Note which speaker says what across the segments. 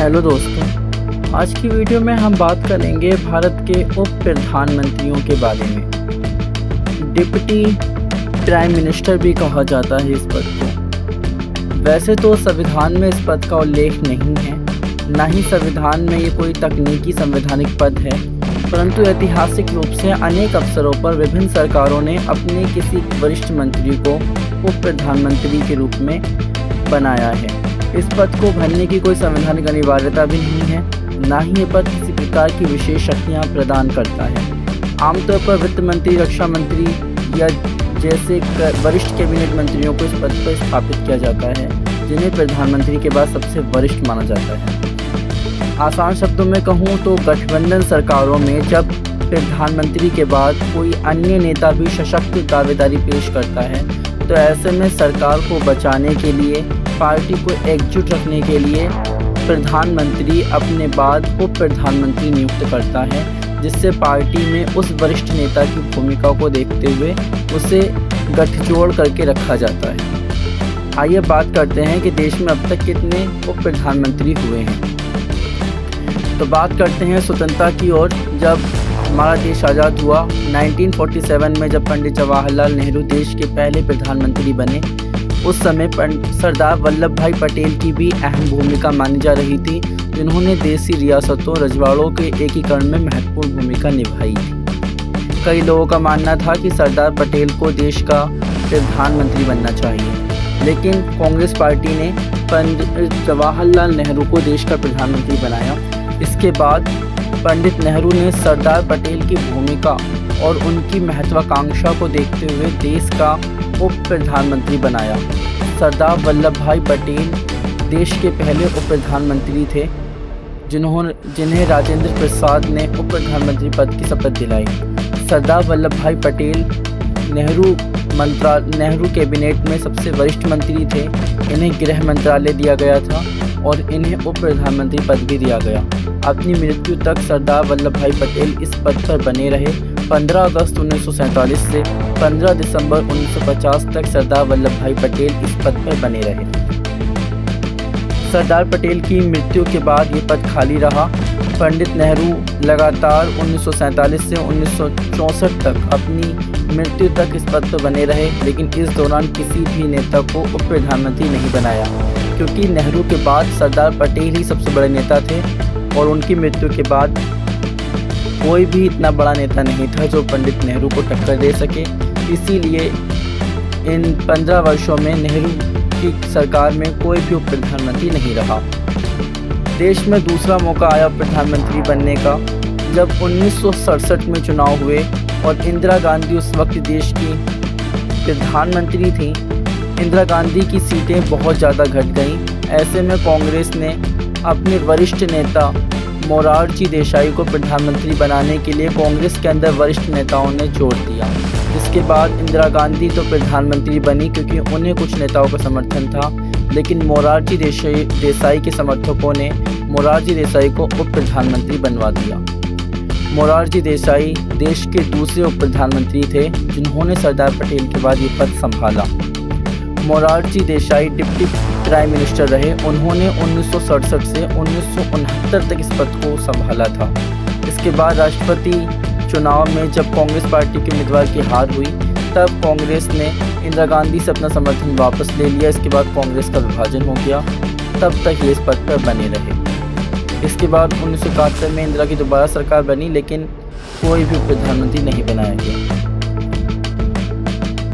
Speaker 1: Hello दोस्तों, आज की वीडियो में हम बात करेंगे भारत के उप प्रधानमंत्रियों के बारे में। डिप्टी प्राइम मिनिस्टर भी कहा जाता है इस पद को। वैसे तो संविधान में इस पद का उल्लेख नहीं है, ना ही संविधान में ये कोई तकनीकी संवैधानिक पद है, परंतु ऐतिहासिक रूप से अनेक अवसरों पर विभिन्न सरकारों ने अपने किसी वरिष्ठ मंत्री को उप प्रधानमंत्री के रूप में बनाया है। इस पद को भरने की कोई संवैधानिक अनिवार्यता भी नहीं है, ना ही ये पद किसी प्रकार की विशेष शक्तियाँ प्रदान करता है। आमतौर पर वित्त मंत्री, रक्षा मंत्री या जैसे वरिष्ठ कैबिनेट मंत्रियों को इस पद पर स्थापित किया जाता है, जिन्हें प्रधानमंत्री के बाद सबसे वरिष्ठ माना जाता है। आसान शब्दों में कहूँ तो गठबंधन सरकारों में जब प्रधानमंत्री के बाद कोई अन्य नेता भी सशक्त दावेदारी पेश करता है, तो ऐसे में सरकार को बचाने के लिए, पार्टी को एकजुट रखने के लिए प्रधानमंत्री अपने बाद उप प्रधानमंत्री नियुक्त करता है, जिससे पार्टी में उस वरिष्ठ नेता की भूमिका को देखते हुए उसे गठजोड़ करके रखा जाता है। आइए बात करते हैं कि देश में अब तक कितने उप प्रधानमंत्री हुए हैं। तो बात करते हैं स्वतंत्रता की ओर। जब हमारा देश आज़ाद हुआ 1947 में, जब पंडित जवाहरलाल नेहरू देश के पहले प्रधानमंत्री बने, उस समय सरदार वल्लभ भाई पटेल की भी अहम भूमिका मानी जा रही थी, जिन्होंने देसी रियासतों, रजवाड़ों के एकीकरण में महत्वपूर्ण भूमिका निभाई थी। कई लोगों का मानना था कि सरदार पटेल को देश का प्रधानमंत्री बनना चाहिए, लेकिन कांग्रेस पार्टी ने पंडित जवाहरलाल नेहरू को देश का प्रधानमंत्री बनाया। इसके बाद पंडित नेहरू ने सरदार पटेल की भूमिका और उनकी महत्वाकांक्षा को देखते हुए देश का उप प्रधानमंत्री बनाया। सरदार वल्लभ भाई पटेल देश के पहले उप प्रधानमंत्री थे, जिन्हें राजेंद्र प्रसाद ने उप प्रधानमंत्री पद की शपथ दिलाई। सरदार वल्लभ भाई पटेल नेहरू कैबिनेट में सबसे वरिष्ठ मंत्री थे। इन्हें गृह मंत्रालय दिया गया था और इन्हें उप प्रधानमंत्री पद भी दिया गया। अपनी मृत्यु तक सरदार वल्लभ भाई पटेल इस पद पर बने रहे। 15 अगस्त 1947 से 15 दिसंबर 1950 तक सरदार वल्लभ भाई पटेल इस पद पर बने रहे। सरदार पटेल की मृत्यु के बाद ये पद खाली रहा। पंडित नेहरू लगातार 1947 से 1964 तक अपनी मृत्यु तक इस पद पर बने रहे, लेकिन इस दौरान किसी भी नेता को उप प्रधानमंत्री नहीं बनाया, क्योंकि नेहरू के बाद सरदार पटेल ही सबसे बड़े नेता थे और उनकी मृत्यु के बाद कोई भी इतना बड़ा नेता नहीं था जो पंडित नेहरू को टक्कर दे सके। इसीलिए इन 15 वर्षों में नेहरू की सरकार में कोई भी उप प्रधानमंत्री नहीं रहा। देश में दूसरा मौका आया प्रधानमंत्री बनने का, जब 1967 में चुनाव हुए और इंदिरा गांधी उस वक्त देश की प्रधानमंत्री थी। इंदिरा गांधी की सीटें बहुत ज़्यादा घट गईं। ऐसे में कांग्रेस ने अपने वरिष्ठ नेता मोरारजी देसाई को प्रधानमंत्री बनाने के लिए कांग्रेस के अंदर वरिष्ठ नेताओं ने जोर दिया। इसके बाद इंदिरा गांधी तो प्रधानमंत्री बनी, क्योंकि उन्हें कुछ नेताओं का समर्थन था, लेकिन मोरारजी देसाई के समर्थकों ने मोरारजी देसाई को उप प्रधानमंत्री बनवा दिया। मोरारजी देसाई देश के दूसरे उप प्रधानमंत्री थे जिन्होंने सरदार पटेल के बाद ये पद संभाला। Morarji Desai deputy prime minister रहे। उन्होंने 1967 से 1969 तक इस पद को संभाला था। इसके बाद राष्ट्रपति चुनाव में जब कांग्रेस पार्टी के उम्मीदवार की हार हुई, तब कांग्रेस ने इंदिरा गांधी से अपना समर्थन वापस ले लिया। इसके बाद कांग्रेस का विभाजन हो गया। तब तक ये इस पद पर बने रहे। इसके बाद 1971 में इंदिरा की दोबारा सरकार बनी, लेकिन कोई भी प्रधानमंत्री नहीं बनाया गया।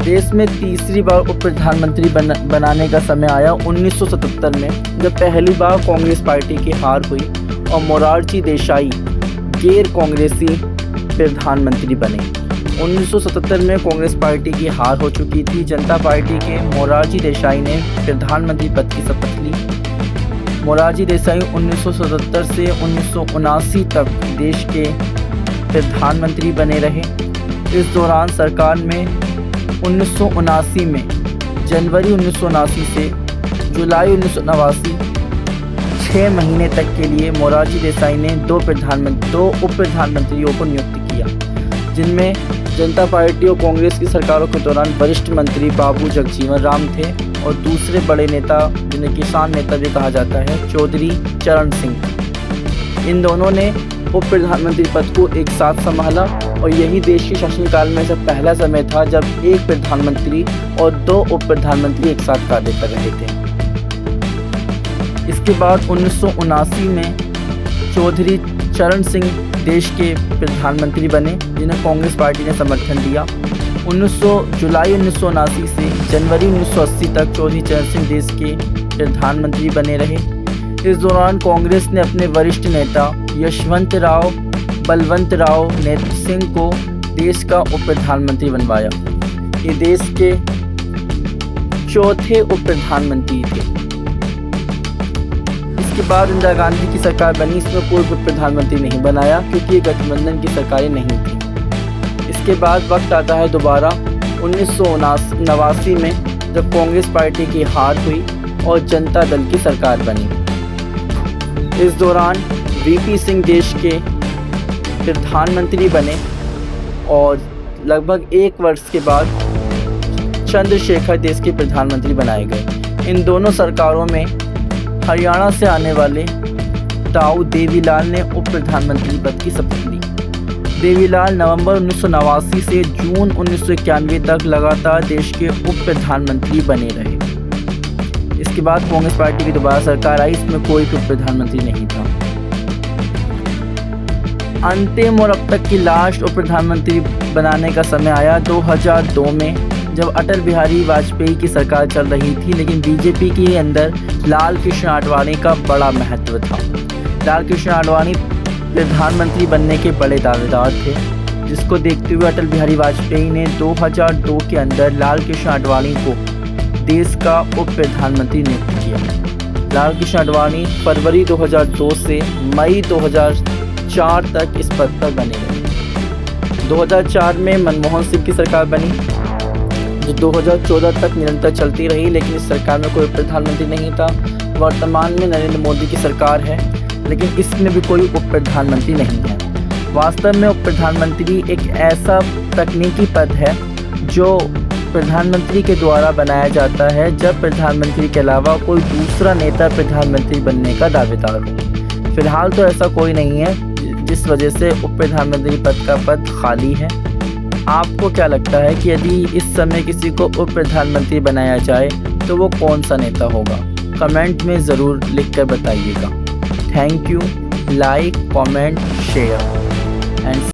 Speaker 1: देश में तीसरी बार उप प्रधानमंत्री बनाने का समय आया 1977 में, जब पहली बार कांग्रेस पार्टी की हार हुई और मोरारजी देसाई गैर कांग्रेसी प्रधानमंत्री बने। 1977 में कांग्रेस पार्टी की हार हो चुकी थी। जनता पार्टी के मोरारजी देसाई ने प्रधानमंत्री पद की शपथ ली। मोरारजी देसाई 1977 से 1979 तक देश के प्रधानमंत्री बने रहे। इस दौरान सरकार में 1979 में जनवरी 1979 से जुलाई 1989 6 महीने तक के लिए मोरारजी देसाई ने दो उप प्रधानमंत्रियों को नियुक्त किया, जिनमें जनता पार्टी और कांग्रेस की सरकारों के दौरान वरिष्ठ मंत्री बाबू जगजीवन राम थे और दूसरे बड़े नेता जिन्हें किसान नेता भी कहा जाता है, चौधरी चरण सिंह। इन दोनों ने उप प्रधानमंत्री पद को एक साथ संभाला और यही देश के शासनकाल में ऐसा पहला समय था जब एक प्रधानमंत्री और 2 उप प्रधानमंत्री एक साथ कार्य कर रहे थे। इसके बाद 1979 में चौधरी चरण सिंह देश के प्रधानमंत्री बने, जिन्हें कांग्रेस पार्टी ने समर्थन दिया। जुलाई 1979 से जनवरी 1980 तक चौधरी चरण सिंह देश के प्रधानमंत्री बने रहे। इस दौरान कांग्रेस ने अपने वरिष्ठ नेता यशवंतराव बलवंतराव सिंह को देश का उप प्रधानमंत्री बनवाया। ये देश के चौथे उप प्रधानमंत्री थे। इसके बाद इंदिरा गांधी की सरकार बनी, इसमें कोई उप प्रधानमंत्री नहीं बनाया क्योंकि ये गठबंधन की सरकारें नहीं थी। इसके बाद वक्त आता है दोबारा 1989 में, जब कांग्रेस पार्टी की हार हुई और जनता दल की सरकार बनी। इस दौरान वीपी सिंह देश के प्रधानमंत्री बने और लगभग 1 वर्ष के बाद चंद्रशेखर देश के प्रधानमंत्री बनाए गए। इन दोनों सरकारों में हरियाणा से आने वाले ताऊ देवीलाल ने उप प्रधानमंत्री पद की शपथ ली। देवीलाल नवंबर 1989 से जून 1991 तक लगातार देश के उप प्रधानमंत्री बने रहे। इसके बाद कांग्रेस पार्टी की दोबारा सरकार आई, इसमें कोई उप प्रधानमंत्री नहीं था। अंतिम और अब तक की लास्ट उप प्रधानमंत्री बनाने का समय आया 2002 में, जब अटल बिहारी वाजपेयी की सरकार चल रही थी, लेकिन बीजेपी के अंदर लाल कृष्ण आडवाणी का बड़ा महत्व था। लाल कृष्ण आडवाणी प्रधानमंत्री बनने के बड़े दावेदार थे, जिसको देखते हुए अटल बिहारी वाजपेयी ने 2002 के अंदर लाल कृष्ण आडवाणी को देश का उप प्रधानमंत्री नियुक्त किया। लाल कृष्ण आडवाणी फरवरी 2002 से मई 2004 तक इस पद पर बने रहे। 2004 में मनमोहन सिंह की सरकार बनी, जो 2014 तक निरंतर चलती रही, लेकिन इस सरकार में कोई प्रधानमंत्री नहीं था। वर्तमान में नरेंद्र मोदी की सरकार है, लेकिन इसमें भी कोई उप प्रधानमंत्री नहीं है। वास्तव में उप प्रधानमंत्री एक ऐसा तकनीकी पद है जो प्रधानमंत्री के द्वारा बनाया जाता है जब प्रधानमंत्री के अलावा कोई दूसरा नेता प्रधानमंत्री बनने का दावेदार हो। फिलहाल तो ऐसा कोई नहीं है, जिस वजह से उप प्रधानमंत्री पद का पद खाली है। आपको क्या लगता है कि यदि इस समय किसी को उप प्रधानमंत्री बनाया जाए तो वो कौन सा नेता होगा? कमेंट में ज़रूर लिखकर बताइएगा। Thank you. Like, comment, share.